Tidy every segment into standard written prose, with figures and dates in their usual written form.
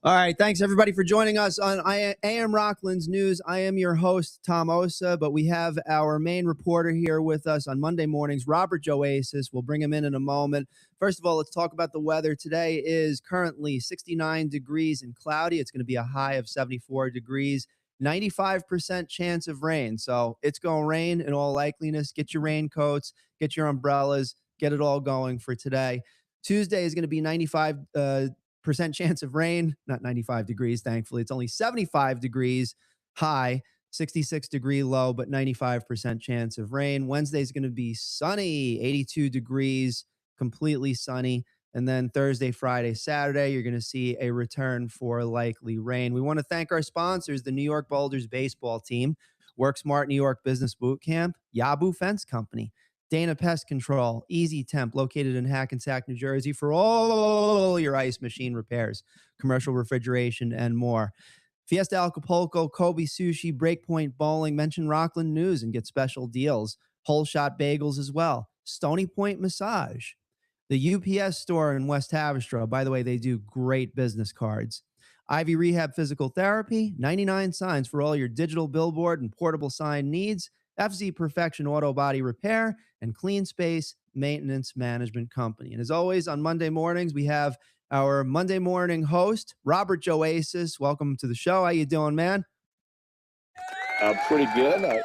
All right. Thanks, everybody, for joining us on AM Rockland's News. I am your host, Tom Osa, but we have our main reporter here with us on Monday mornings, Robert Jowaiszas. We'll bring him in a moment. First of all, let's talk about the weather. Today is currently 69 degrees and cloudy. It's going to be a high of 74 degrees, 95% chance of rain. So it's going to rain in all likeliness. Get your raincoats, get your umbrellas, get it all going for today. Tuesday is going to be 95% chance of rain, not 95 degrees, thankfully. It's only 75 degrees high, 66 degree low, but 95% chance of rain. Wednesday is going to be sunny, 82 degrees, completely sunny. And then Thursday, Friday, Saturday, you're going to see a return for likely rain. We want to thank our sponsors, the New York Boulders baseball team, Work Smart New York Business Boot Camp, Yabu Fence Company, Dana Pest Control, Easy Temp, located in Hackensack, New Jersey, for all your ice machine repairs, commercial refrigeration, and more. Fiesta Acapulco, Kobe Sushi, Breakpoint Bowling, mention Rockland News and get special deals. Whole Shot Bagels as well. Stony Point Massage. The UPS store in West Haverstraw. By the way, they do great business cards. Ivy Rehab Physical Therapy, 99 signs for all your digital billboard and portable sign needs. FZ Perfection Auto Body Repair, and Clean Space Maintenance Management Company. And as always, on Monday mornings, we have our Monday morning host, Robert Jowaiszas. Welcome to the show. How you doing, man? Pretty good.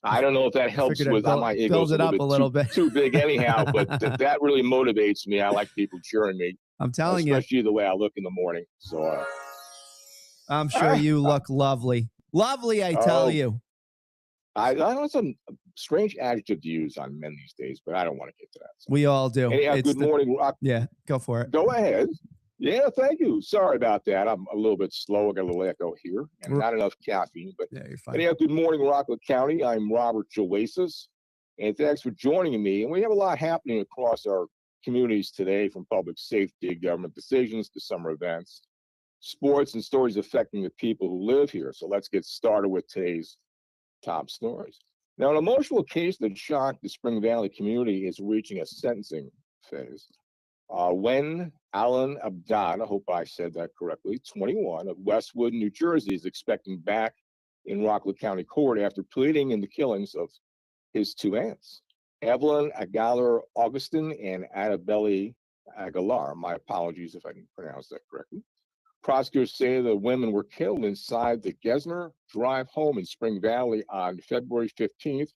I don't know if that helps with my ego. Builds it up a little bit. Too big anyhow, but that really motivates me. I like people cheering me. I'm telling you. Especially the way I look in the morning. So I'm sure you look lovely. Lovely, I tell you. I know some strange adjective to use on men these days, but I don't want to get to that. So. We all do. Anyhow, good morning, Rock. Yeah, go for it. Go ahead. Yeah, thank you. Sorry about that. I'm a little bit slow. I got a little echo here and not enough caffeine. But yeah, you're fine. Anyhow, good morning, Rockland County. I'm Robert Jowaiszas, and thanks for joining me. And we have a lot happening across our communities today, from public safety, government decisions to summer events, sports, and stories affecting the people who live here. So let's get started with today's top stories. Now, an emotional case that shocked the Spring Valley community is reaching a sentencing phase. When Alan Abdad, I hope I said that correctly, 21, of Westwood, New Jersey, is expecting back in Rockland County Court after pleading in the killings of his two aunts, Evelyn Aguilar Augustin and Annabelle Aguilar. My apologies if I didn't pronounce that correctly. Prosecutors say the women were killed inside the Gesner Drive home in Spring Valley on February 15th,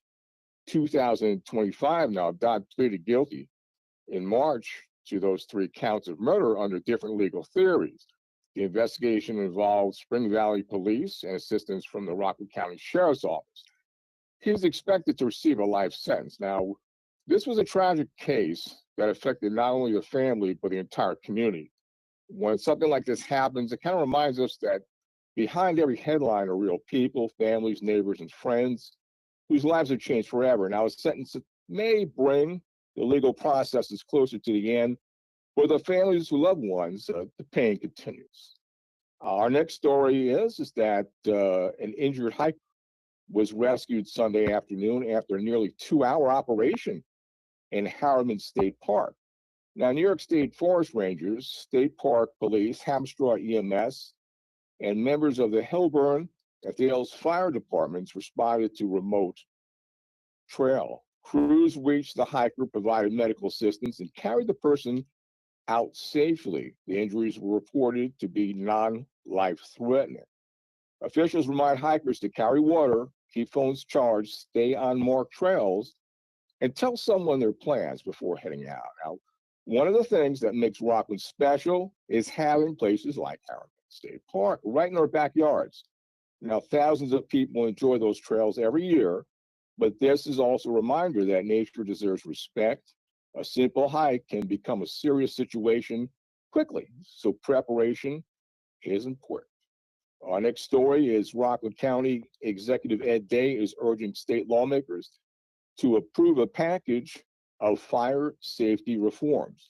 2025. Now, Dodd pleaded guilty in March to those 3 counts of murder under different legal theories. The investigation involved Spring Valley Police and assistance from the Rockland County Sheriff's Office. He is expected to receive a life sentence. Now, this was a tragic case that affected not only the family, but the entire community. When something like this happens, it kind of reminds us that behind every headline are real people, families, neighbors, and friends whose lives have changed forever. Now, a sentence may bring the legal processes closer to the end. For the families who love ones, the pain continues. Our next story is that an injured hiker was rescued Sunday afternoon after a nearly 2-hour operation in Harriman State Park. Now, New York State Forest Rangers, State Park Police, Hamstraw EMS, and members of the Hillburn and Thales Fire Departments responded to remote trail. Crews reached the hiker, provided medical assistance, and carried the person out safely. The injuries were reported to be non-life-threatening. Officials remind hikers to carry water, keep phones charged, stay on marked trails, and tell someone their plans before heading out. Now, one of the things that makes Rockland special is having places like Harriman State Park right in our backyards. Now, thousands of people enjoy those trails every year, but this is also a reminder that nature deserves respect. A simple hike can become a serious situation quickly, so preparation is important. Our next story is Rockland County Executive Ed Day is urging state lawmakers to approve a package of fire safety reforms.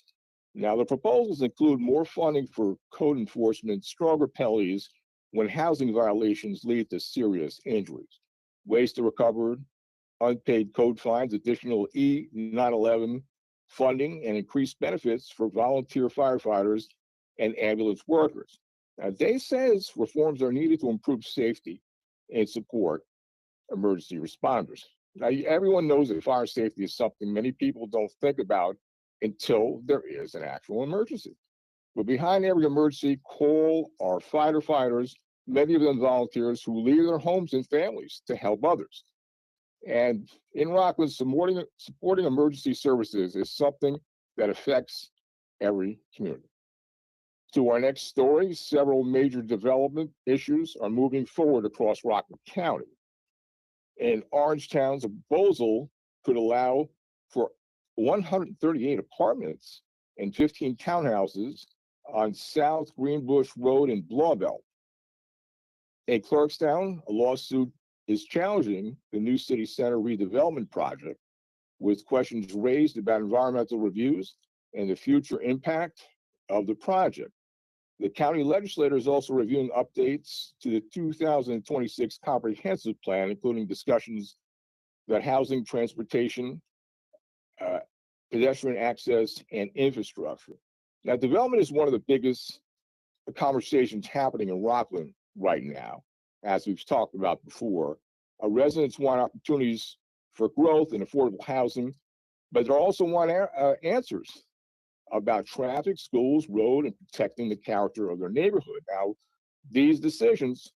Now, the proposals include more funding for code enforcement, stronger penalties when housing violations lead to serious injuries, waste to recovered, unpaid code fines, additional E-911 funding, and increased benefits for volunteer firefighters and ambulance workers. Now, Day says reforms are needed to improve safety and support emergency responders. Now, everyone knows that fire safety is something many people don't think about until there is an actual emergency. But behind every emergency call are firefighters, many of them volunteers who leave their homes and families to help others. And in Rockland, supporting emergency services is something that affects every community. To our next story, several major development issues are moving forward across Rockland County. In Orangetown's proposal could allow for 138 apartments and 15 townhouses on South Greenbush Road in Blauvelt. In Clarkstown, a lawsuit is challenging the new city center redevelopment project, with questions raised about environmental reviews and the future impact of the project. The county legislature is also reviewing updates to the 2026 comprehensive plan, including discussions about housing, transportation, pedestrian access, and infrastructure. Now, development is one of the biggest conversations happening in Rockland right now, as we've talked about before. Residents want opportunities for growth and affordable housing, but they also want answers about traffic, schools, road, and protecting the character of their neighborhood. Now, these decisions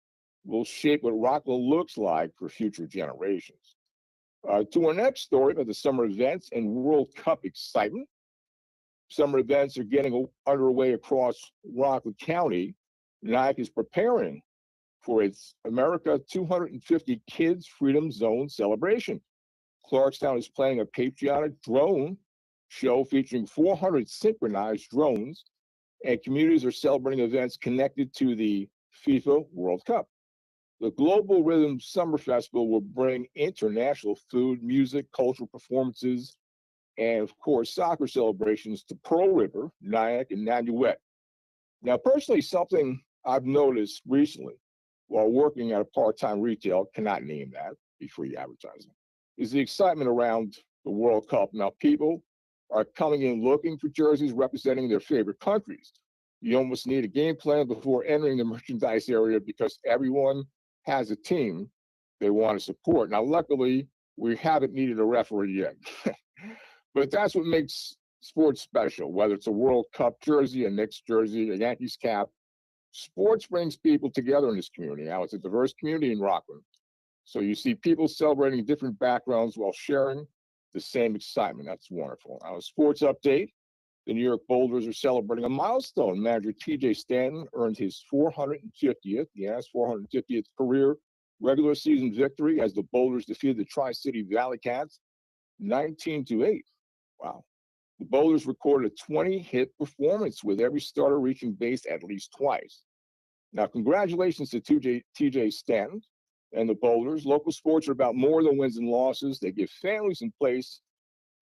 will shape what Rockland looks like for future generations. To our next story about the summer events and World Cup excitement. Summer events are getting underway across Rockland County. Nyack is preparing for its America 250 Kids Freedom Zone celebration. Clarkstown is planning a patriotic drone show featuring 400 synchronized drones, and communities are celebrating events connected to the FIFA World Cup. The Global Rhythm Summer Festival will bring international food, music, cultural performances, and of course, soccer celebrations to Pearl River, Nyack, and Nanuet. Now, personally, something I've noticed recently while working at a part-time retail, cannot name that, be free advertising, is the excitement around the World Cup. Now, people are coming in looking for jerseys representing their favorite countries. You almost need a game plan before entering the merchandise area because everyone has a team they want to support. Now, luckily, we haven't needed a referee yet. But that's what makes sports special, whether it's a World Cup jersey, a Knicks jersey, a Yankees cap. Sports brings people together in this community. Now, it's a diverse community in Rockland. So you see people celebrating different backgrounds while sharing the same excitement. That's wonderful. Now, a sports update. The New York Boulders are celebrating a milestone. Manager TJ Stanton earned his 450th career regular season victory as the Boulders defeated the Tri-City Valley Cats 19-8. Wow. The Boulders recorded a 20-hit performance with every starter reaching base at least twice. Now, congratulations to TJ Stanton and the Boulders. Local sports are about more than wins and losses. They give families a place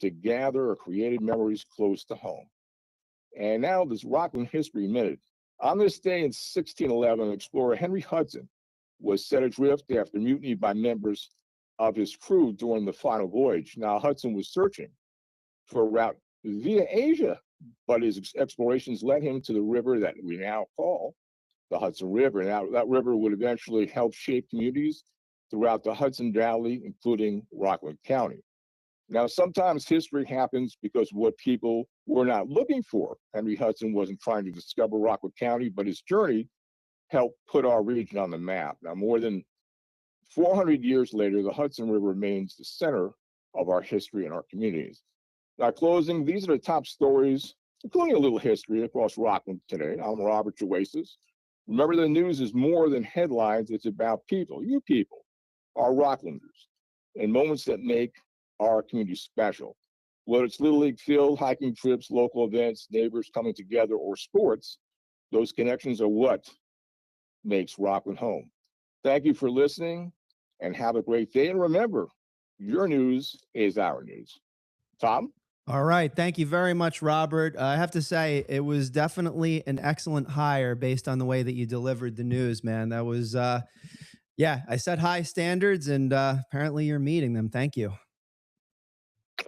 to gather or created memories close to home. And now this Rockland History Minute. On this day in 1611, explorer Henry Hudson was set adrift after mutiny by members of his crew during the final voyage. Now, Hudson was searching for a route via Asia, but his explorations led him to the river that we now call the Hudson River. Now, that river would eventually help shape communities throughout the Hudson Valley, including Rockland County. Now, sometimes history happens because of what people were not looking for. Henry Hudson wasn't trying to discover Rockland County, but his journey helped put our region on the map. Now, more than 400 years later, the Hudson River remains the center of our history and our communities. Now, closing, these are the top stories, including a little history across Rockland today. I'm Robert Jowaiszas. Remember, the news is more than headlines. It's about people, you people, our Rocklanders, and moments that make our community special. Whether it's Little League field, hiking trips, local events, neighbors coming together, or sports, those connections are what makes Rockland home. Thank you for listening and have a great day. And remember, your news is our news. Tom? All right. Thank you very much, Robert. I have to say, it was definitely an excellent hire based on the way that you delivered the news, man. That was, yeah, I set high standards and apparently you're meeting them. Thank you.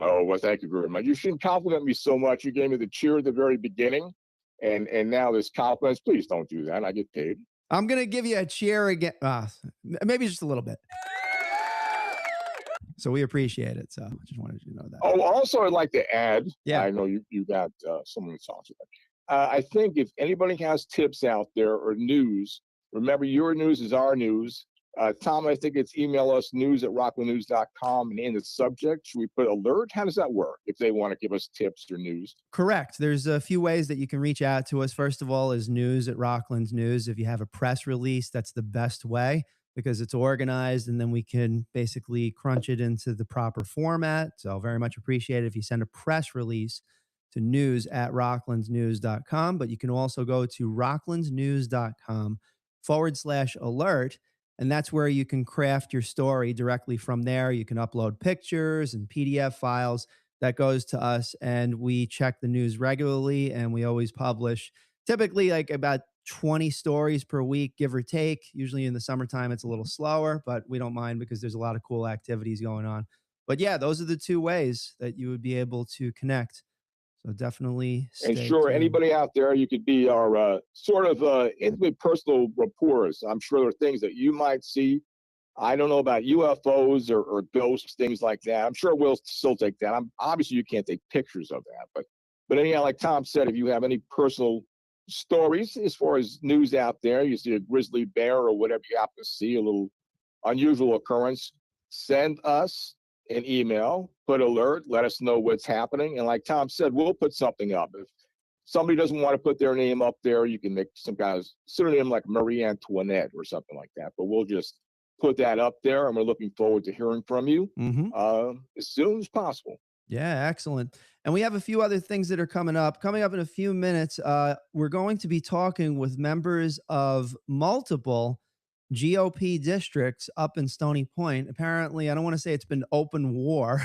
Oh, well, thank you very much. You shouldn't compliment me so much. You gave me the cheer at the very beginning, and now this compliments. Please don't do that. I get paid. I'm gonna give you a cheer again. Maybe just a little bit. So we appreciate it. So I just wanted you to know that. Oh, also, I'd like to add. Yeah. I know you got someone to talk to. I think if anybody has tips out there or news, remember your news is our news. Tom, I think it's email us news@rocklandnews.com, and in the subject, should we put alert? How does that work if they want to give us tips or news? Correct. There's a few ways that you can reach out to us. First of all is news@Rockland's News. If you have a press release, that's the best way because it's organized and then we can basically crunch it into the proper format. So very much appreciate it if you send a press release to news@rocklandsnews.com. But you can also go to rocklandsnews.com/alert. And that's where you can craft your story directly from there. You can upload pictures and PDF files that goes to us, and we check the news regularly, and we always publish typically like about 20 stories per week, give or take. Usually in the summertime, it's a little slower, but we don't mind because there's a lot of cool activities going on. But yeah, those are the two ways that you would be able to connect. So definitely And stay sure, tuned. anybody out there, you could be our sort of intimate personal reporters. I'm sure there are things that you might see. I don't know about UFOs or ghosts, things like that. I'm sure we'll still take that. Obviously you can't take pictures of that, but anyhow, like Tom said, if you have any personal stories as far as news out there, you see a grizzly bear or whatever you happen to see, a little unusual occurrence, send us an email, put alert, let us know what's happening. And like Tom said, we'll put something up. If somebody doesn't want to put their name up there, you can make some kind of pseudonym like Marie Antoinette or something like that. But we'll just put that up there, and we're looking forward to hearing from you as soon as possible. Yeah, excellent. And we have a few other things that are coming up. Coming up in a few minutes, we're going to be talking with members of multiple GOP districts up in Stony Point. Apparently, I don't want to say it's been open war,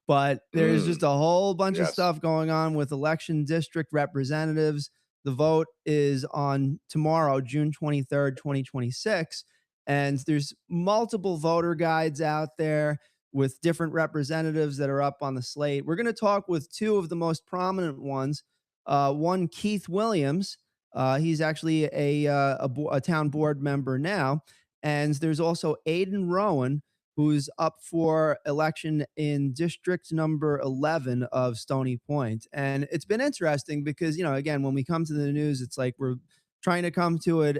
but there's just a whole bunch of stuff going on with election district representatives. The vote is on tomorrow, June 23rd, 2026. And there's multiple voter guides out there with different representatives that are up on the slate. We're going to talk with two of the most prominent ones. One, Keith Williams. He's actually a town board member now. And there's also Aiden Rowan, who's up for election in district number 11 of Stony Point. And it's been interesting because, again, when we come to the news, it's like we're trying to come to it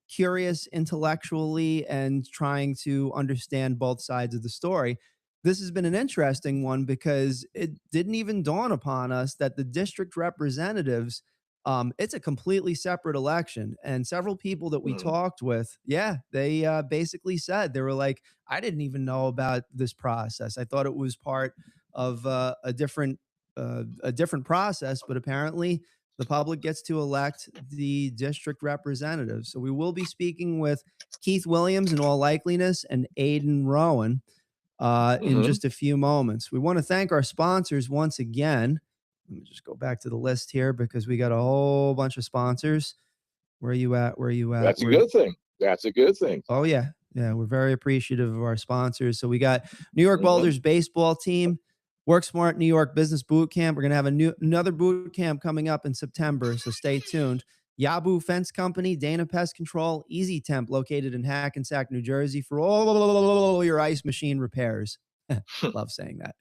curious intellectually and trying to understand both sides of the story. This has been an interesting one because it didn't even dawn upon us that the district representatives, it's a completely separate election. And several people that we talked with, they basically said, they were like, I didn't even know about this process. I thought it was part of a different process, but apparently the public gets to elect the district representatives. So we will be speaking with Keith Williams in all likeliness and Aiden Rowan in just a few moments. We want to thank our sponsors once again. Let me just go back to the list here because we got a whole bunch of sponsors. Where are you at? That's a good thing. That's a good thing. Oh, yeah. Yeah, we're very appreciative of our sponsors. So we got New York Boulders baseball team, Work Smart New York Business Boot Camp. We're going to have another boot camp coming up in September, so stay tuned. Yabu Fence Company, Dana Pest Control, Easy Temp, located in Hackensack, New Jersey, for all your ice machine repairs. Love saying that.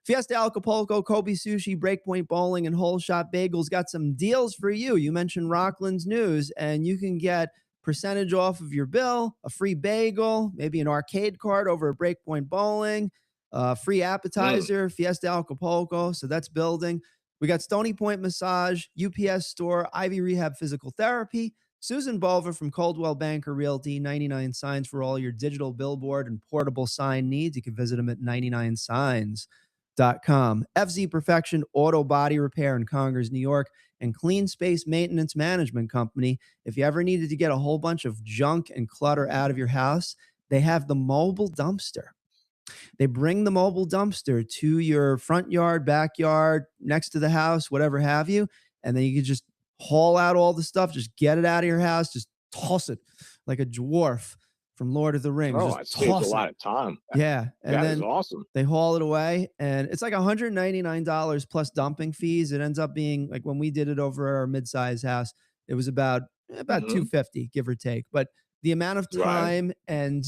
Fiesta Acapulco, Kobe Sushi, Breakpoint Bowling, and Whole Shot Bagels got some deals for you. You mentioned Rockland's News, and you can get percentage off of your bill, a free bagel, maybe an arcade card over at Breakpoint Bowling, free appetizer, Fiesta Acapulco. So that's building. We got Stony Point Massage, UPS Store, Ivy Rehab Physical Therapy, Susan Bulver from Coldwell Banker Realty, 99 Signs for all your digital billboard and portable sign needs. You can visit them at 99signs.com. FZ Perfection Auto Body Repair in Congers, New York, and Clean Space Maintenance Management Company. If you ever needed to get a whole bunch of junk and clutter out of your house, they have the mobile dumpster. They bring the mobile dumpster to your front yard, backyard, next to the house, whatever have you, and then you can just haul out all the stuff, just get it out of your house, just toss it like a dwarf from Lord of the Rings. Oh, Just it saves a toss it. lot of time. Yeah. And That is then awesome. they haul it away, and it's like $199 plus dumping fees. It ends up being like, when we did it over our mid-size house, it was about Hmm. 250, give or take. But the amount of Right. time and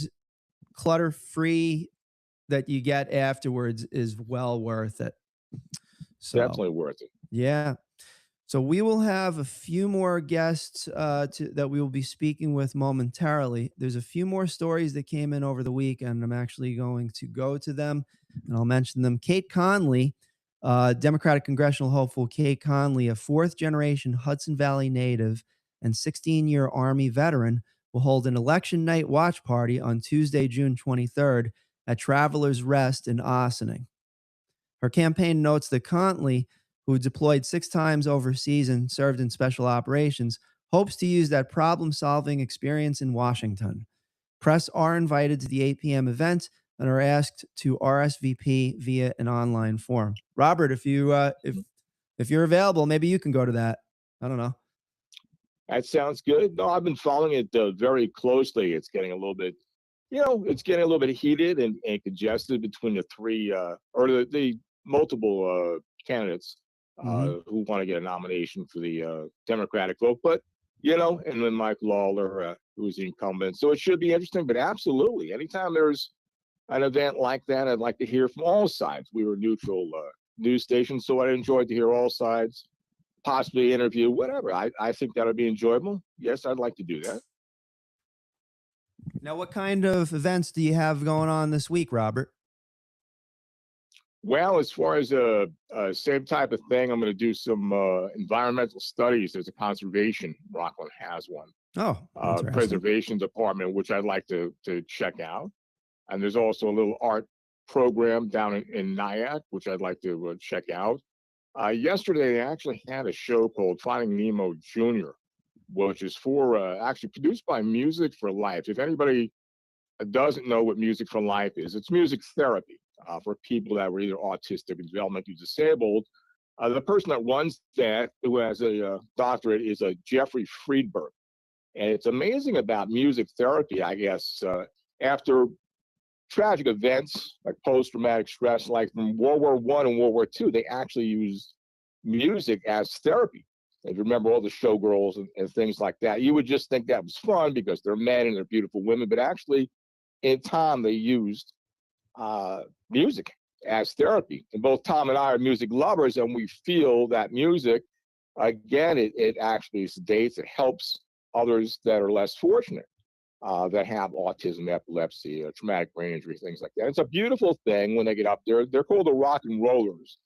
clutter free that you get afterwards is well worth it. So, Definitely worth it. yeah. So we will have a few more guests that we will be speaking with momentarily. There's a few more stories that came in over the week, and I'm actually going to go to them, and I'll mention them. Kate Conley, Democratic congressional hopeful Kate Conley, a fourth-generation Hudson Valley native and 16-year Army veteran, will hold an election night watch party on Tuesday, June 23rd at Travelers Rest in Ossining. Her campaign notes that Conley, who deployed 6 times overseas and served in special operations, hopes to use that problem solving experience in Washington. Press are invited to the 8 p.m. event and are asked to RSVP via an online form. Robert, if you're available, maybe you can go to that. I don't know. That sounds good. No, I've been following it very closely. It's getting a little bit, it's getting a little bit heated and congested between the three or the multiple candidates Hmm. who want to get a nomination for the Democratic vote. But, and then Mike Lawler, who's the incumbent. So it should be interesting. But absolutely, anytime there's an event like that, I'd like to hear from all sides. We were neutral news station, so I enjoyed to hear all sides, possibly interview, whatever. I think that would be enjoyable. Yes, I'd like to do that. Now, what kind of events do you have going on this week, Robert? Well, as far as same type of thing, I'm going to do some environmental studies. There's a conservation. Rockland has one. Oh, interesting. Preservation department, which I'd like to check out. And there's also a little art program down in Nyack, which I'd like to check out. Yesterday, they actually had a show called Finding Nemo Jr., which is for actually produced by Music for Life. If anybody doesn't know what Music for Life is, it's music therapy for people that were either autistic or developmentally disabled. The person that runs that, who has a doctorate, is a Jeffrey Friedberg. And it's amazing about music therapy, I guess, after tragic events like post-traumatic stress, like from World War I and World War II, they actually used music as therapy. If you remember all the showgirls and things like that, you would just think that was fun because they're men and they're beautiful women. But actually, in time, they used music as therapy. And both Tom and I are music lovers, and we feel that music, again, it actually sedates, it helps others that are less fortunate. That have autism, epilepsy, traumatic brain injury, things like that. It's a beautiful thing when they get up there. They're called the Rock and Rollers,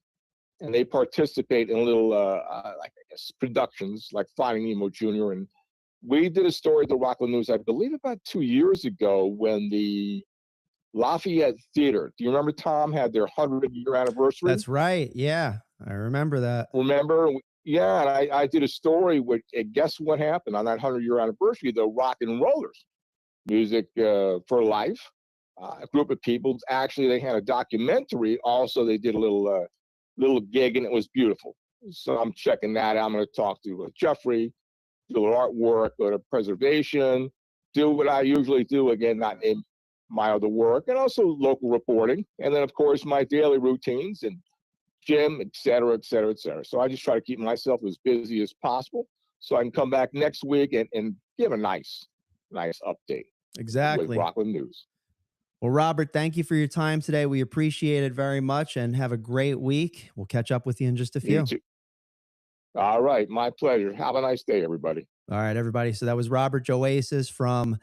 and they participate in little, like I guess, productions like Finding Nemo Jr. And we did a story at the Rockland News, I believe, about 2 years ago when the Lafayette Theater. Do you remember, Tom, had their 100-year anniversary? That's right. Yeah, I remember that. Remember? Yeah, and I did a story with, guess what happened on that 100-year anniversary? The Rock and Rollers. Music for Life, a group of people. Actually, they had a documentary. Also, they did a little gig, and it was beautiful. So I'm checking that out. I'm going to talk to Jeffrey, do artwork, go to preservation, do what I usually do. Again, not in my other work, and also local reporting, and then of course my daily routines and gym, et cetera, et cetera, et cetera. So I just try to keep myself as busy as possible so I can come back next week and give a nice update. Exactly. With Rockland News. Well, Robert, thank you for your time today. We appreciate it very much, and have a great week. We'll catch up with you in just a few. You too. All right. My pleasure. Have a nice day, everybody. All right, everybody. So that was Robert Jowaiszas from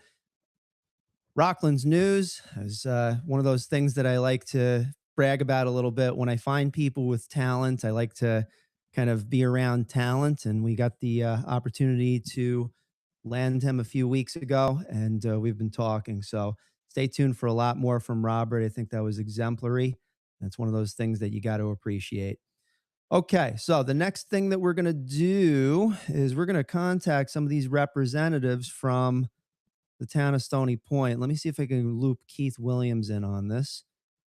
Rockland's News. It's one of those things that I like to brag about a little bit. When I find people with talent, I like to kind of be around talent. And we got the opportunity to land him a few weeks ago, and we've been talking. So stay tuned for a lot more from Robert. I think that was exemplary. That's one of those things that you got to appreciate. Okay, so the next thing that we're going to do is we're going to contact some of these representatives from the town of Stony Point. Let me see if I can loop Keith Williams in on this.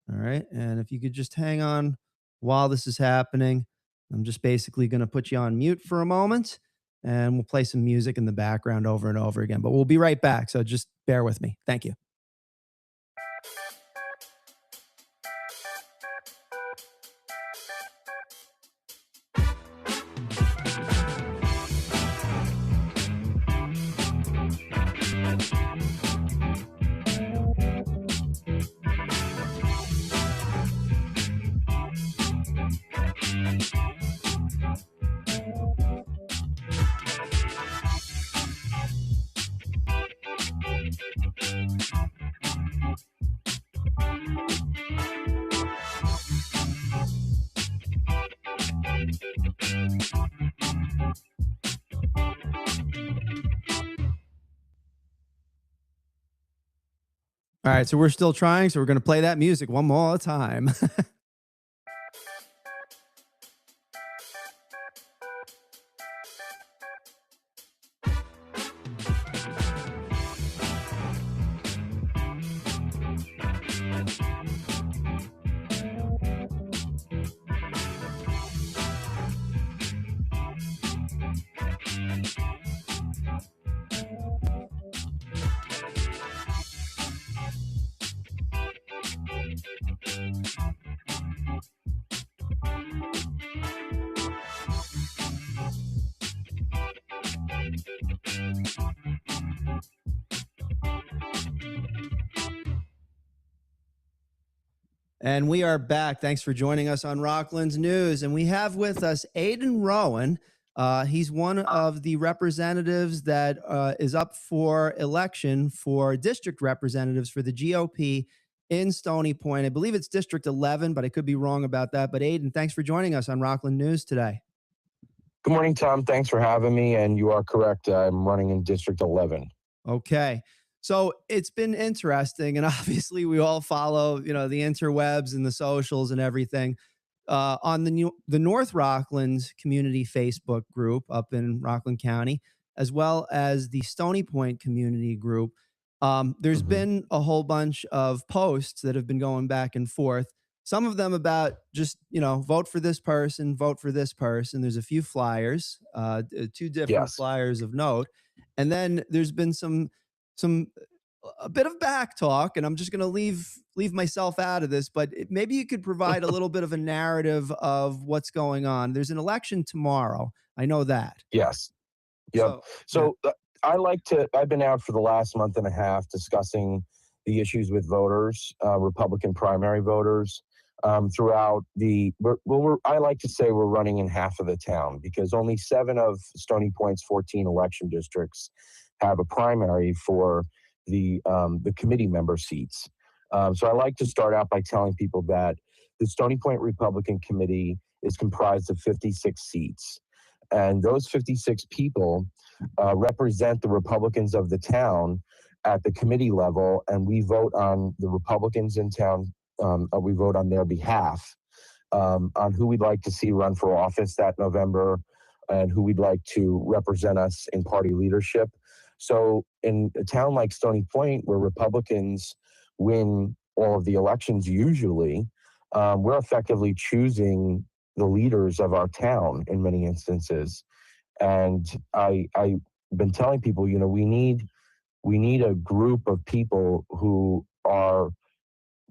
All right, and if you could just hang on while this is happening, I'm just basically going to put you on mute for a moment, and we'll play some music in the background over and over again. But we'll be right back, so just bear with me. Thank you. All right, so we're still trying, so we're going to play that music one more time. And we are back. Thanks for joining us on Rockland's News. And we have with us Aiden Rowan. He's one of the representatives that is up for election for district representatives for the GOP in Stony Point. I believe it's District 11, but I could be wrong about that. But Aiden, thanks for joining us on Rockland News today. Good morning, Tom. Thanks for having me. And you are correct. I'm running in District 11. Okay. So it's been interesting, and obviously we all follow, the interwebs and the socials and everything. On the North Rockland Community Facebook group up in Rockland County, as well as the Stony Point Community group, there's been a whole bunch of posts that have been going back and forth. Some of them about just, vote for this person, vote for this person. There's a few flyers, two different flyers of note. And then there's been a bit of back talk, and I'm just going to leave myself out of this, but maybe you could provide a little bit of a narrative of what's going on. There's an election tomorrow. I know that. Yes. Yep. So I've been out for the last month and a half discussing the issues with voters, Republican primary voters, throughout I like to say we're running in half of the town because only 7 of Stony Point's 14 election districts have a primary for the committee member seats. So I like to start out by telling people that the Stony Point Republican Committee is comprised of 56 seats. And those 56 people represent the Republicans of the town at the committee level, and we vote on the Republicans in town. We vote on their behalf on who we'd like to see run for office that November and who we'd like to represent us in party leadership. So in a town like Stony Point, where Republicans win all of the elections usually, we're effectively choosing the leaders of our town in many instances. And I've been telling people, we need a group of people who are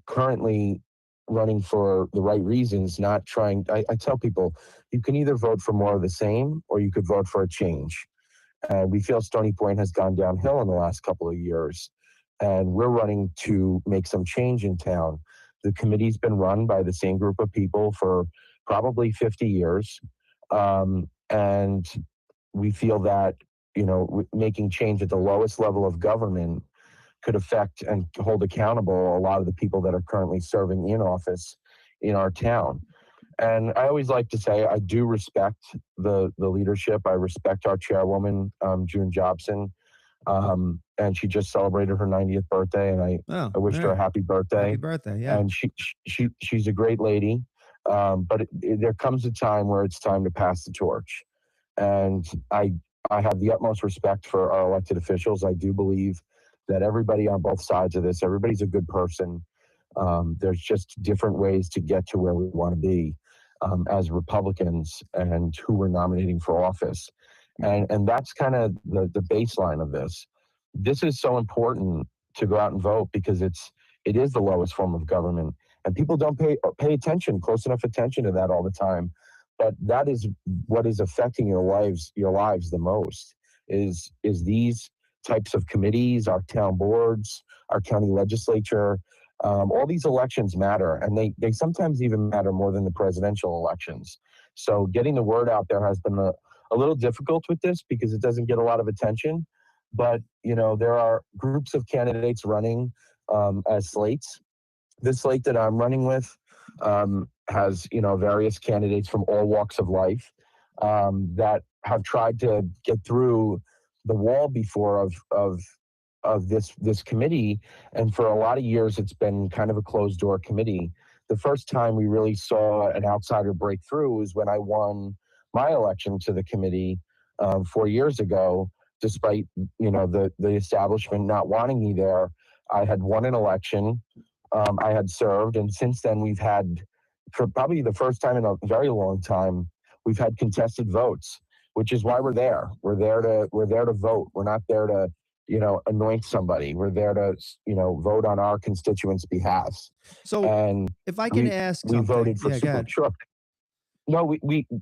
currently running for the right reasons, not trying. I tell people, you can either vote for more of the same or you could vote for a change. And we feel Stony Point has gone downhill in the last couple of years. And we're running to make some change in town. The committee's been run by the same group of people for probably 50 years. And we feel that, making change at the lowest level of government could affect and hold accountable a lot of the people that are currently serving in office in our town. And I always like to say I do respect the leadership. I respect our chairwoman, June Jobson, and she just celebrated her 90th birthday, and I wished her a happy birthday. Happy birthday, yeah. And she's a great lady, but there comes a time where it's time to pass the torch. And I have the utmost respect for our elected officials. I do believe that everybody on both sides of this, everybody's a good person. There's just different ways to get to where we want to be as Republicans and who we're nominating for office. And that's kind of the baseline of this. This is so important to go out and vote because it is the lowest form of government. And people don't pay close enough attention to that all the time. But that is what is affecting your lives the most is these types of committees, our town boards, our county legislature. All these elections matter, and they sometimes even matter more than the presidential elections. So getting the word out there has been a little difficult with this because it doesn't get a lot of attention. But, there are groups of candidates running as slates. The slate that I'm running with has, various candidates from all walks of life that have tried to get through the wall before of of this committee, and for a lot of years it's been kind of a closed door committee. The first time we really saw an outsider break through was when I won my election to the committee 4 years ago. Despite the establishment not wanting me there, I had won an election. I had served, and since then we've had, for probably the first time in a very long time, we've had contested votes, which is why we're there. We're there to vote. We're not there to anoint somebody. We're there to vote on our constituents' behalfs. So, and if I can ask we something, voted for sure. No,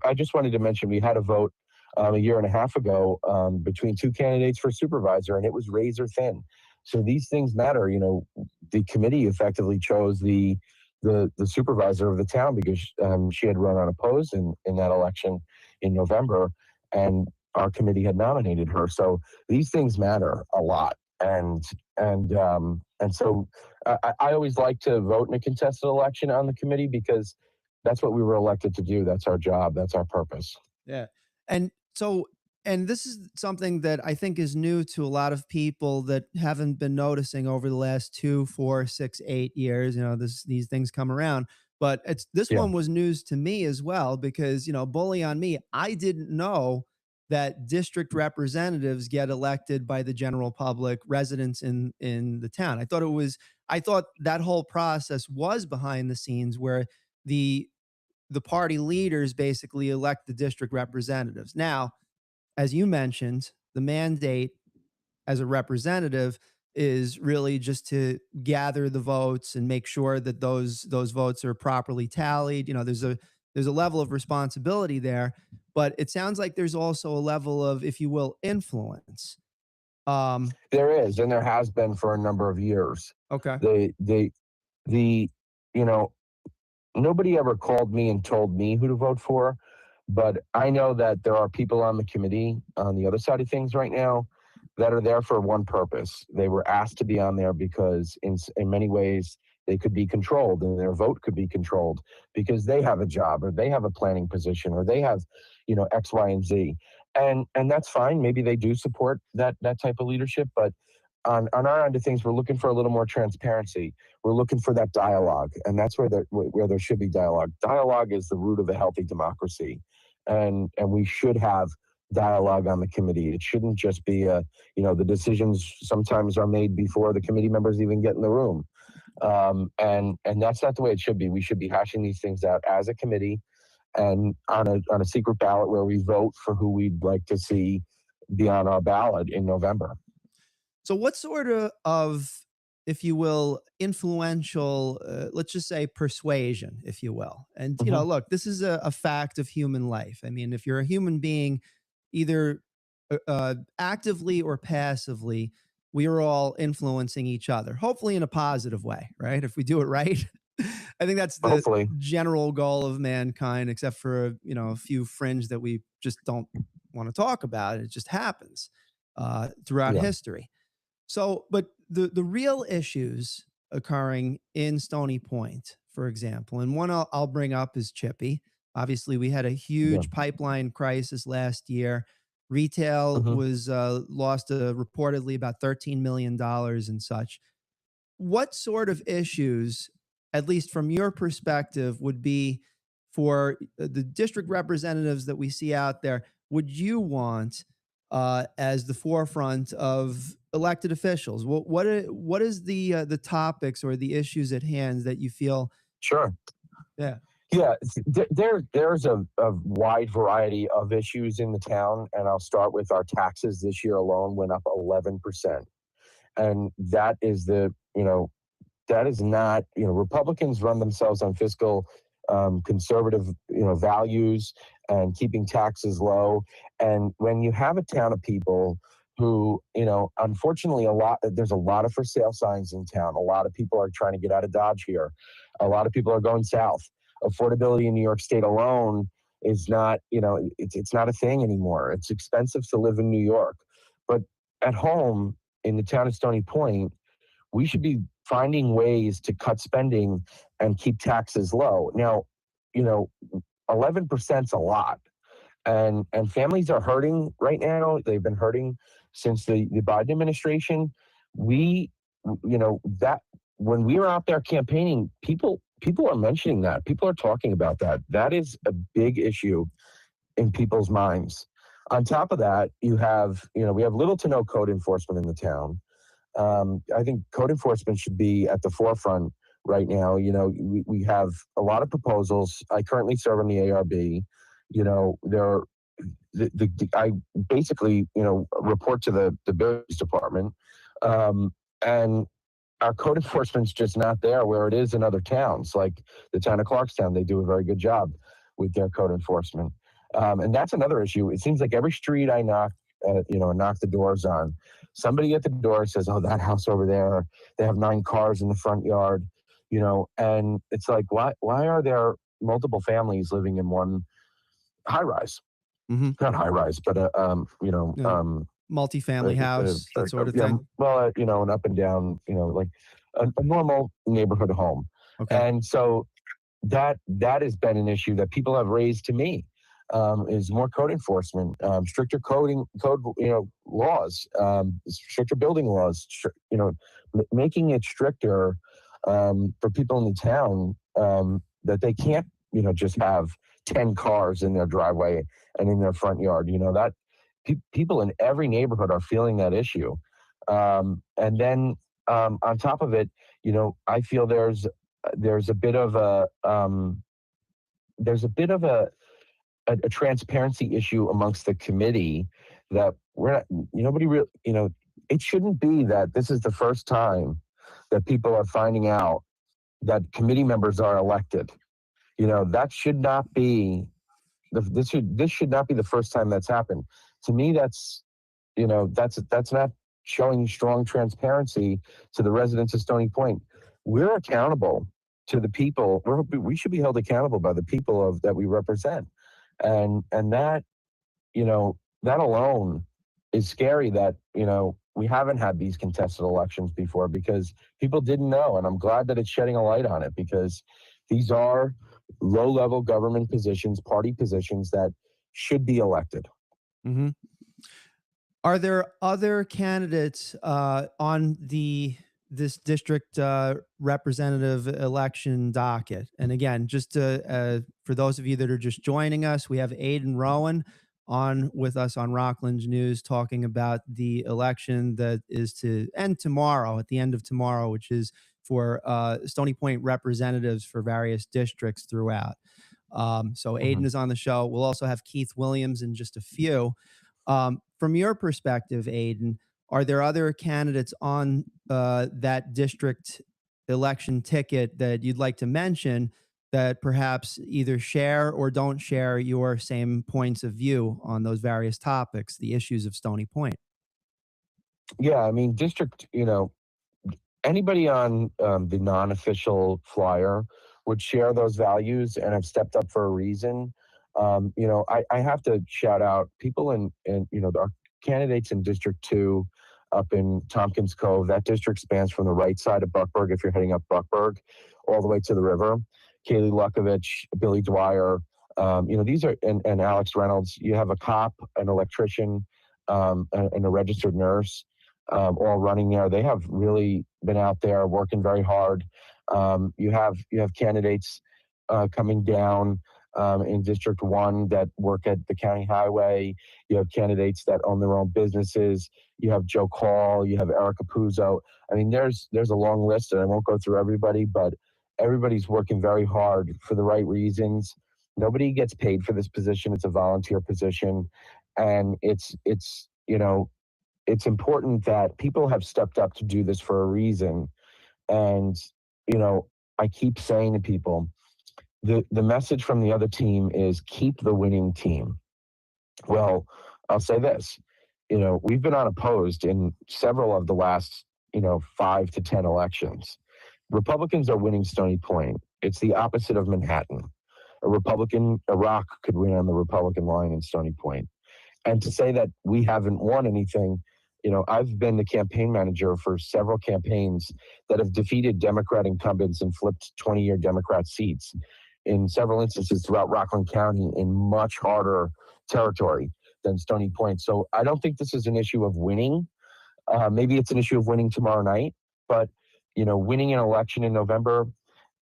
I just wanted to mention we had a vote a year and a half ago between two candidates for supervisor, and it was razor thin. So these things matter. The committee effectively chose the supervisor of the town because she had run unopposed in that election in November, and our committee had nominated her. So these things matter a lot, and so I always like to vote in a contested election on the committee because that's what we were elected to do. That's our job. That's our purpose. Yeah. And so, and this is something that I think is new to a lot of people that haven't been noticing over the last 2, 4, 6, 8 years. These things come around, but this one was news to me as well because, bully on me. I didn't know that district representatives get elected by the general public, residents in the town. I thought that whole process was behind the scenes where the party leaders basically elect the district representatives. Now, as you mentioned, the mandate as a representative is really just to gather the votes and make sure that those votes are properly tallied. There's a level of responsibility there, but it sounds like there's also a level of, if you will, influence. There is, and there has been for a number of years. Okay. Nobody ever called me and told me who to vote for, but I know that there are people on the committee on the other side of things right now that are there for one purpose. They were asked to be on there because in many ways they could be controlled and their vote could be controlled because they have a job or they have a planning position or they have, X, Y, and Z. And that's fine. Maybe they do support that type of leadership, but on our end of things, we're looking for a little more transparency. We're looking for that dialogue, and that's where there should be dialogue. Dialogue is the root of a healthy democracy, and we should have dialogue on the committee. It shouldn't just be the decisions sometimes are made before the committee members even get in the room, and that's not the way it should be. We should be hashing these things out as a committee, and on a secret ballot where we vote for who we'd like to see be on our ballot in November. So what sort of, if you will, influential, let's just say persuasion, if you will. And, look, this is a fact of human life. I mean, if you're a human being, either actively or passively, we are all influencing each other, hopefully in a positive way, right? If we do it right. I think that's the general goal of mankind, except for, a few fringe that we just don't want to talk about. It just happens throughout history. So, but the real issues occurring in Stony Point, for example, and one I'll bring up is Chippy. Obviously, we had a huge pipeline crisis last year. Retail was lost reportedly about $13 million and such. What sort of issues, at least from your perspective, would be for the district representatives that we see out there, would you want as the forefront of elected officials? What is the topics or the issues at hand that you feel? Sure. Yeah. There's a wide variety of issues in the town, and I'll start with our taxes. This year alone went up 11%, and that is not, Republicans run themselves on fiscal conservative values and keeping taxes low. And when you have a town of people who, unfortunately, there's a lot of for sale signs in town. A lot of people are trying to get out of Dodge here. A lot of people are going south. Affordability in New York State alone is not, it's not a thing anymore. It's expensive to live in New York. But at home in the town of Stony Point, we should be finding ways to cut spending and keep taxes low. Now, 11% is a lot. And families are hurting right now. They've been hurting since the Biden administration. we, that when we were out there campaigning, people are mentioning that. People are talking about that. That is a big issue in people's minds. On top of that, we have little to no code enforcement in the town. I think code enforcement should be at the forefront right now. We have a lot of proposals. I currently serve on the ARB. I basically, report to the business department, and our code enforcement's just not there where it is in other towns, like the town of Clarkstown. They do a very good job with their code enforcement, and that's another issue. It seems like every street I knock the doors on, somebody at the door says, "Oh, that house over there, they have 9 cars in the front yard," and it's like, why are there multiple families living in one high rise? Mm-hmm. Not high rise, but multifamily house, that sort of thing. Well, an up and down, like a normal neighborhood home. Okay. And so that has been an issue that people have raised to me, is more code enforcement, stricter code laws, stricter building laws, making it stricter for people in the town, that they can't, just have 10 cars in their driveway and in their front yard. That people in every neighborhood are feeling that issue. And then on top of it, I feel there's a bit of a transparency issue amongst the committee that nobody really, it shouldn't be that this is the first time that people are finding out that committee members are elected. That should not be this should not be the first time that's happened. To me, that's not showing strong transparency to the residents of Stony Point. We're accountable to the people. We should be held accountable by the people that we represent, and that that alone is scary. That we haven't had these contested elections before because people didn't know, and I'm glad that it's shedding a light on it, because these are low-level government positions, party positions that should be elected. Mm-hmm. Are there other candidates on this district representative election docket? And again, just for those of you that are just joining us, we have Aiden Rowan on with us on Rockland News talking about the election that is to end tomorrow, at the end of tomorrow, which is for Stony Point representatives for various districts throughout. So Aiden is on the show. We'll also have Keith Williams in just a few. From your perspective, Aiden, are there other candidates on that district election ticket that you'd like to mention that perhaps either share or don't share your same points of view on those various topics, the issues of Stony Point? Yeah, I mean, district, anybody on the non-official flyer would share those values and have stepped up for a reason. I have to shout out people in our candidates in District 2 up in Tompkins Cove. That district spans from the right side of Buckburg, if you're heading up Buckburg, all the way to the river. Kaylee Lukovich, Billy Dwyer, these are, and Alex Reynolds. You have a cop, an electrician, and a registered nurse, all running there. They have really been out there working very hard. You have candidates coming down in District 1 that work at the county highway. You have candidates that own their own businesses. You have Joe Call. You have Erica Puzo. I mean, there's a long list, and I won't go through everybody, but everybody's working very hard for the right reasons. Nobody gets paid for this position. It's a volunteer position, and it's important that people have stepped up to do this for a reason. And I keep saying to people, the message from the other team is keep the winning team. Well, I'll say this, we've been unopposed in several of the last 5 to 10 elections. Republicans are winning Stony Point. It's the opposite of Manhattan. A rock could win on the Republican line in Stony Point. And to say that we haven't won anything, I've been the campaign manager for several campaigns that have defeated Democrat incumbents and flipped 20-year Democrat seats in several instances throughout Rockland County in much harder territory than Stony Point. So I don't think this is an issue of winning. Maybe it's an issue of winning tomorrow night, but winning an election in November,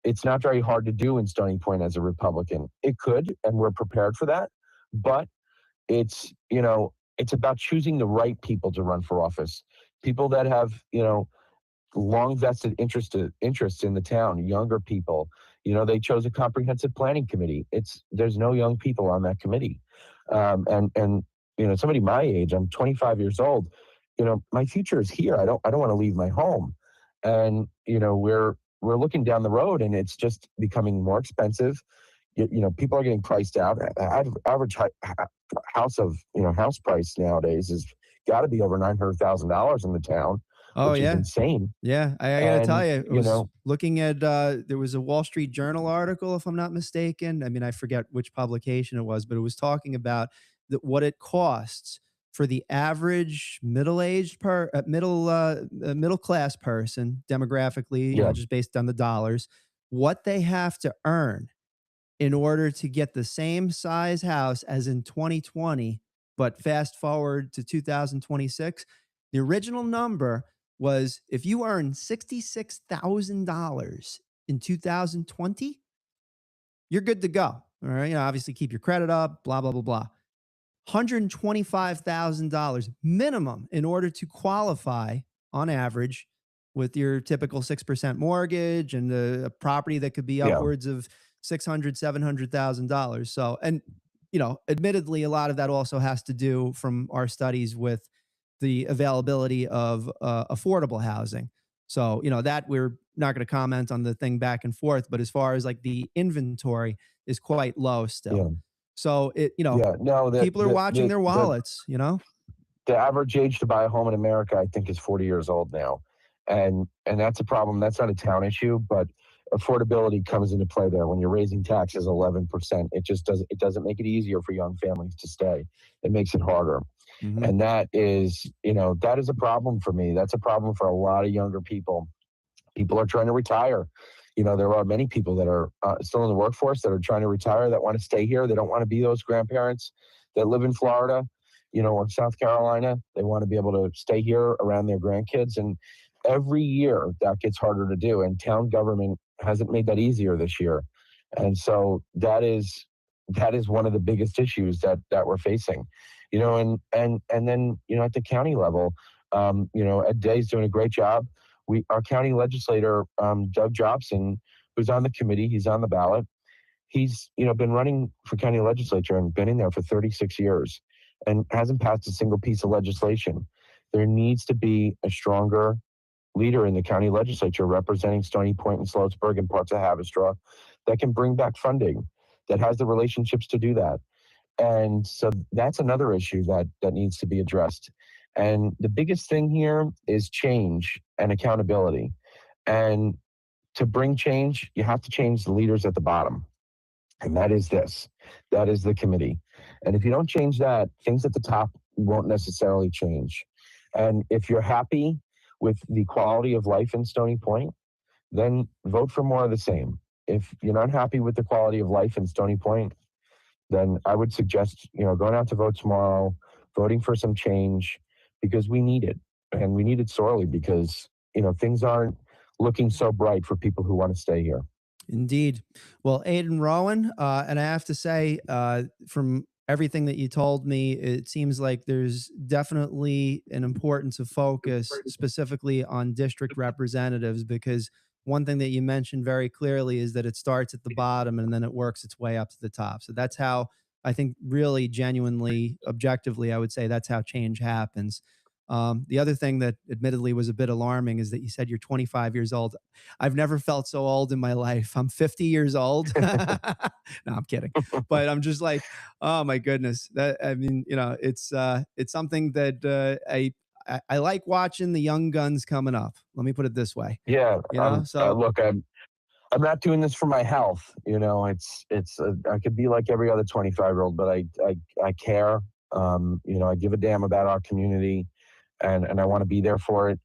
it's not very hard to do in Stony Point as a Republican. It could, and we're prepared for that, but it's about choosing the right people to run for office, people that have long vested interest in the town, younger people. They chose a comprehensive planning committee. There's no young people on that committee, and somebody my age, I'm 25 years old. My future is here. I don't want to leave my home, and we're looking down the road, and it's just becoming more expensive. People are getting priced out. Average house price nowadays has got to be over $900,000 in the town. Oh, which yeah. is insane. Yeah, I got to tell you, I was looking at, there was a Wall Street Journal article, if I'm not mistaken. I mean, I forget which publication it was, but it was talking about what it costs for the average middle-aged middle class person, demographically, just based on the dollars, what they have to earn in order to get the same size house as in 2020, but fast forward to 2026, the original number was if you earn $66,000 in 2020, you're good to go. All right. Obviously keep your credit up, blah, blah, blah, blah. $125,000 minimum in order to qualify on average with your typical 6% mortgage and a property that could be upwards of $600,000, $700,000. So, and admittedly, a lot of that also has to do from our studies with the availability of affordable housing. So, that we're not going to comment on the thing back and forth, but as far as like the inventory is quite low still. Yeah. So people are watching their wallets, The average age to buy a home in America, I think, is 40 years old now. And that's a problem. That's not a town issue, but affordability comes into play there. When you're raising taxes 11%, it doesn't make it easier for young families to stay. It makes it harder. Mm-hmm. And that is a problem for me. That's a problem for a lot of younger people. People are trying to retire. There are many people that are still in the workforce that are trying to retire, that want to stay here. They don't want to be those grandparents that live in Florida, or South Carolina. They want to be able to stay here around their grandkids. And every year that gets harder to do. And town government hasn't made that easier this year. And so that is one of the biggest issues that we're facing. And then, at the county level, Ed Day's doing a great job. Our county legislator, Doug Jobson, who's on the committee, he's on the ballot. He's, been running for county legislature and been in there for 36 years and hasn't passed a single piece of legislation. There needs to be a stronger leader in the county legislature representing Stony Point and Sloatsburg and parts of Haverstraw that can bring back funding, that has the relationships to do that. And so that's another issue that needs to be addressed. And the biggest thing here is change and accountability. And to bring change, you have to change the leaders at the bottom. And that is the committee. And if you don't change that, things at the top won't necessarily change. And if you're happy with the quality of life in Stony Point, then vote for more of the same. If you're not happy with the quality of life in Stony Point, then I would suggest, going out to vote tomorrow, voting for some change, because we need it. And we need it sorely because, things aren't looking so bright for people who want to stay here. Indeed. Well, Aidan Rowan, and I have to say, from everything that you told me, it seems like there's definitely an importance of focus specifically on district representatives, because one thing that you mentioned very clearly is that it starts at the bottom and then it works its way up to the top. So that's how I think really genuinely, objectively, I would say that's how change happens. The other thing that admittedly was a bit alarming is that you said you're 25 years old. I've never felt so old in my life. I'm 50 years old. No, I'm kidding. But I'm just like, oh my goodness. It's something that I like watching the young guns coming up. Let me put it this way. Yeah. Look, I'm not doing this for my health. I could be like every other 25-year-old, but I care. I give a damn about our community. And I want to be there for it.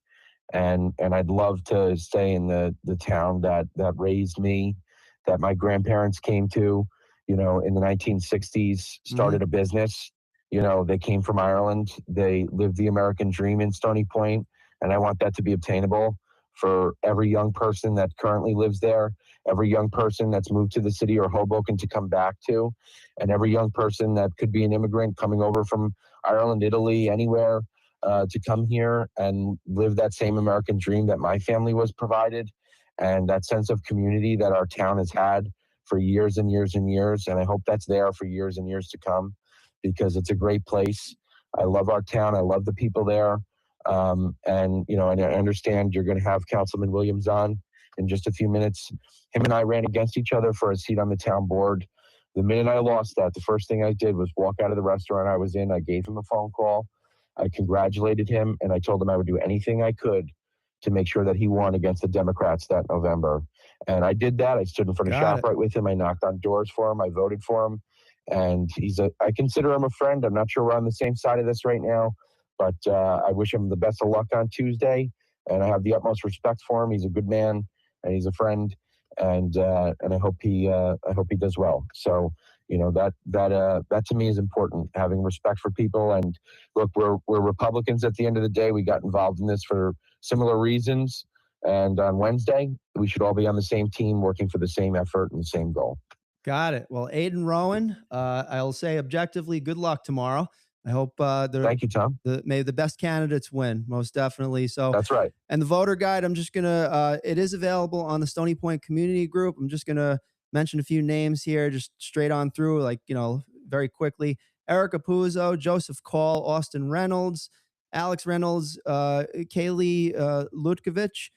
And I'd love to stay in the town that raised me, that my grandparents came to, in the 1960s, started a business, You know, they came from Ireland. They lived the American dream in Stony Point, and I want that to be obtainable for every young person that currently lives there, every young person that's moved to the city or Hoboken to come back to, and every young person that could be an immigrant coming over from Ireland, Italy, anywhere, to come here and live that same American dream that my family was provided, and that sense of community that our town has had for years and years and years. And I hope that's there for years and years to come, because it's a great place. I love our town. I love the people there. And, you know, and I understand you're going to have Councilman Williams on in just a few minutes. Him and I ran against each other for a seat on the town board. The minute I lost that, the first thing I did was walk out of the restaurant I was in. I gave him a phone call. I congratulated him, and I told him I would do anything I could to make sure that he won against the Democrats that November. And I did that. I stood in front of ShopRite with him. I knocked on doors for him. I voted for him. And I consider him a friend. I'm not sure we're on the same side of this right now, but I wish him the best of luck on Tuesday. And I have the utmost respect for him. He's a good man, and he's a friend. And I hope he does well. So, you know, that to me is important, having respect for people. And look, we're Republicans at the end of the day. We got involved in this for similar reasons. And on Wednesday, we should all be on the same team, working for the same effort and the same goal. Got it. Well, Aiden Rowan, I'll say objectively, good luck tomorrow. I hope thank you, Tom. May the best candidates win, most definitely. So that's right. And the voter guide, I'm just gonna it is available on the Stony Point community group. I'm just gonna mention a few names here, just straight on through, like, you know, very quickly. Erica Puzo, Joseph Call, Austin Reynolds, Alex Reynolds, Kaylee Lutkovich,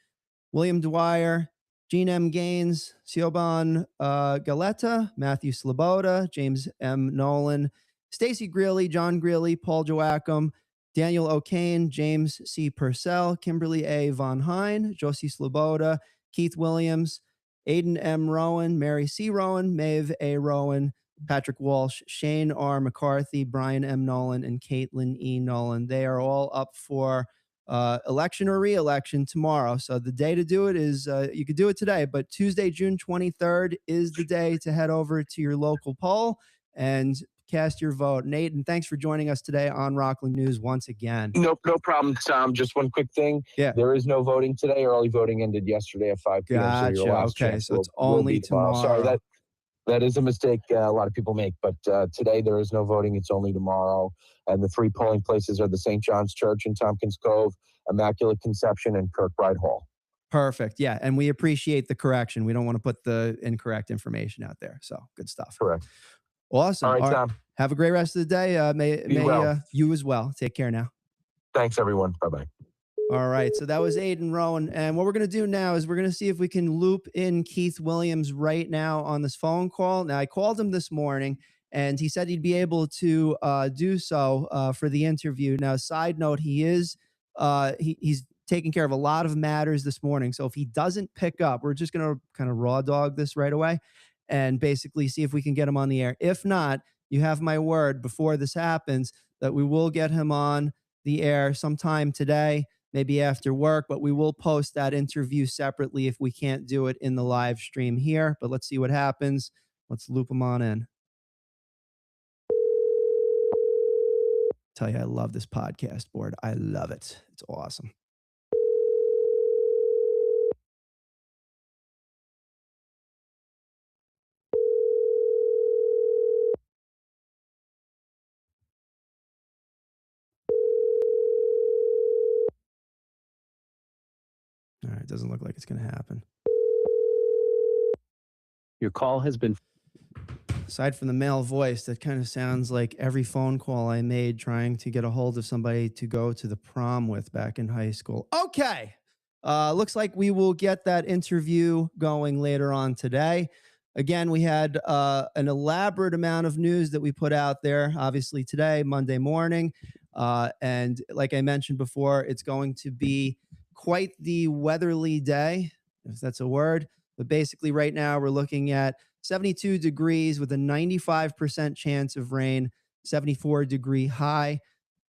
William Dwyer, Gene M. Gaines, Siobhan Galetta, Matthew Sloboda, James M. Nolan, Stacy Greeley, John Greeley, Paul Joachim, Daniel O'Kane, James C. Purcell, Kimberly A. Von Hine, Josie Sloboda, Keith Williams, Aiden M. Rowan, Mary C. Rowan, Maeve A. Rowan, Patrick Walsh, Shane R. McCarthy, Brian M. Nolan, and Caitlin E. Nolan. They are all up for election or re-election tomorrow. So the day to do it is, you could do it today, but Tuesday, June 23rd is the day to head over to your local poll and cast your vote. Nate, and thanks for joining us today on Rockland News once again. No problem, Tom. Just one quick thing. Yeah. There is no voting today. Early voting ended yesterday at 5 p.m. Gotcha. So your last Okay, chance so it's only tomorrow. Sorry, that is a mistake a lot of people make, but today there is no voting. It's only tomorrow. And the 3 polling places are the St. John's Church in Tompkins Cove, Immaculate Conception, and Kirkbride Hall. Perfect. Yeah, and we appreciate the correction. We don't want to put the incorrect information out there. So good stuff. Correct. Awesome. All right, Tom. Have a great rest of the day. May you as well. Take care now. Thanks, everyone. Bye-bye. All right. So that was Aiden Rowan. And what we're going to do now is we're going to see if we can loop in Keith Williams right now on this phone call. Now, I called him this morning, and he said he'd be able to do so for the interview. Now, side note, he's taking care of a lot of matters this morning. So if he doesn't pick up, we're just going to kind of raw dog this right away and basically see if we can get him on the air. If not, you have my word before this happens that we will get him on the air sometime today, maybe after work, but we will post that interview separately if we can't do it in the live stream here. But let's see what happens. Let's loop him on in. Tell you, I love this podcast board. I love it. It's awesome. All right, doesn't look like it's going to happen. Your call has been... Aside from the male voice, that kind of sounds like every phone call I made trying to get a hold of somebody to go to the prom with back in high school. Okay. Looks like we will get that interview going later on today. Again, we had an elaborate amount of news that we put out there, obviously today, Monday morning. And like I mentioned before, it's going to be quite the weatherly day, if that's a word. But basically right now we're looking at 72 degrees with a 95% chance of rain, 74-degree high.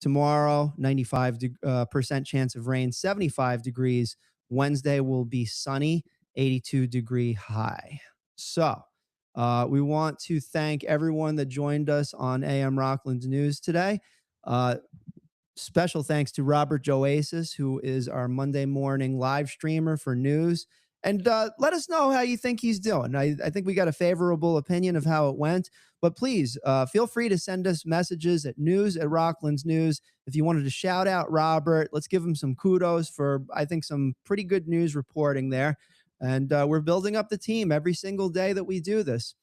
Tomorrow, 95% chance of rain, 75 degrees. Wednesday will be sunny, 82-degree high. So We want to thank everyone that joined us on AM Rockland's news today. Special thanks to Robert Jowaiszas, who is our Monday morning live streamer for news. And let us know how you think he's doing. I think we got a favorable opinion of how it went. But please feel free to send us messages at news@Rockland's News. If you wanted to shout out Robert, let's give him some kudos for, I think, some pretty good news reporting there. And we're building up the team every single day that we do this.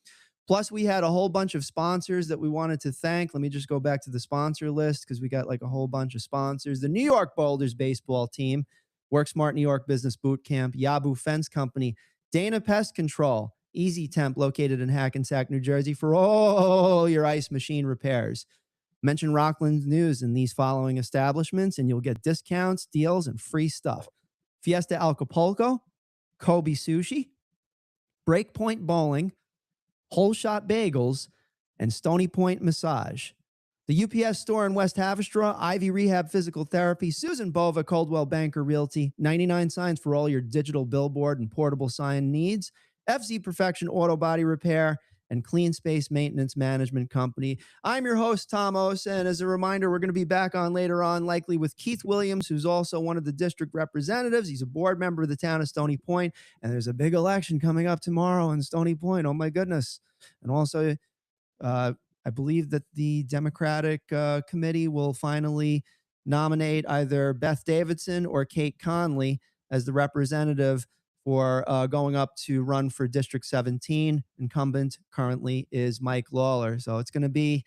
Plus, we had a whole bunch of sponsors that we wanted to thank. Let me just go back to the sponsor list because we got like a whole bunch of sponsors. The New York Boulders baseball team, Work Smart New York Business Boot Camp, Yabu Fence Company, Dana Pest Control, Easy Temp, located in Hackensack, New Jersey, for all your ice machine repairs. Mention Rockland News in these following establishments, and you'll get discounts, deals, and free stuff. Fiesta Acapulco, Kobe Sushi, Breakpoint Bowling, Whole Shot Bagels, and Stony Point Massage. The UPS store in West Haverstraw, Ivy Rehab Physical Therapy, Susan Bova, Coldwell Banker Realty, 99 Signs for all your digital billboard and portable sign needs, FZ Perfection Auto Body Repair, and Clean Space Maintenance Management Company. I'm your host, Tom Osa, and as a reminder, we're going to be back on later on, likely with Keith Williams, who's also one of the district representatives. He's a board member of the town of Stony Point, and there's a big election coming up tomorrow in Stony Point. Oh, my goodness. And also, I believe that the Democratic committee will finally nominate either Beth Davidson or Kate Conley as the representative for going up to run for District 17. Incumbent currently is Mike Lawler. So it's going to be,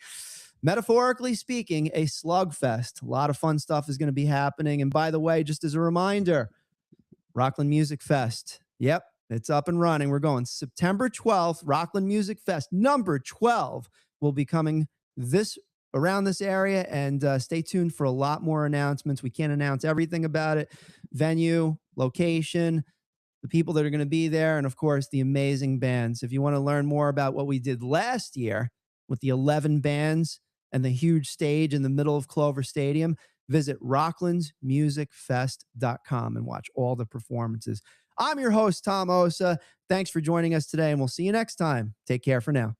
metaphorically speaking, a slugfest. A lot of fun stuff is going to be happening. And by the way, just as a reminder, Rockland Music Fest. Yep, it's up and running. We're going September 12th, Rockland Music Fest, number 12, will be coming around this area, and stay tuned for a lot more announcements. We can't announce everything about it. Venue, location, the people that are going to be there, and of course, the amazing bands. If you want to learn more about what we did last year with the 11 bands and the huge stage in the middle of Clover Stadium, visit rocklandsmusicfest.com and watch all the performances. I'm your host, Tom Osa. Thanks for joining us today, and we'll see you next time. Take care for now.